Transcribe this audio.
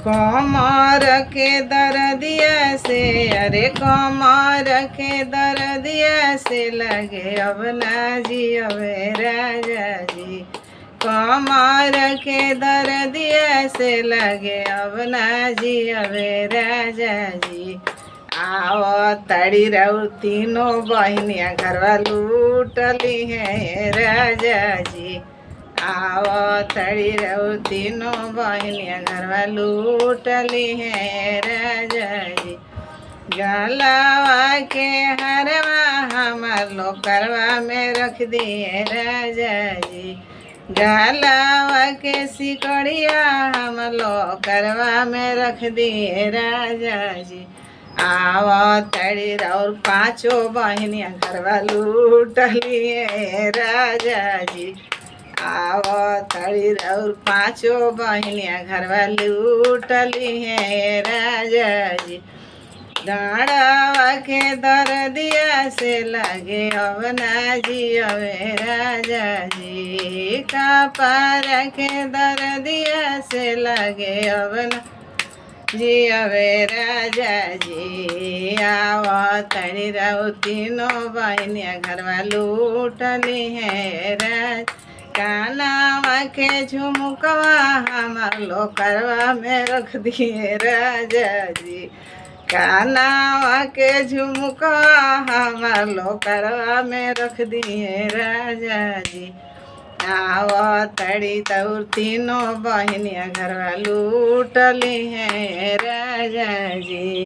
कमर के दर्दिया से, अरे कमर के दर्दिया से लगे अब ना जियवे राजा जी। कमर के दर्दिया से लगे अब ना जियवे राजा जी। आओ तड़ी रहू तीनों बहनिया घरवा लूटली है राजा जी। आओ तड़ी रहू तीनों बहनिया घरवा लूटली है राजा जी। गलवा के हरवा हमार लोकरवा में रख दिए राजा जी। गलवा के सिकड़िया हम लोकरवा में रख दिए राजा जी। आओ तड़ी और पाँचों बहनिया घरवा लूटली है राजा जी। आओ तड़ी और पाँचों बहनिया घरवा लूटली है राजा जी। डाँड़वा के दर्दिया से लगे अब ना जियवे राजा जी। कपार के दर्दिया से लगे अब ना जियवे राजा जी। आओ तड़ी रहू तीनों बहनिया घरवा लूटली है राज। कानावा के झुमकवा हमार लोकरवा में रख दिए राजा जी। कानावा के झुमकवा हमार लोकरवा में रख दिए राजा जी। आओ तड़ी तौर तीनों बहनिया घरवा लूटली है राजा जी।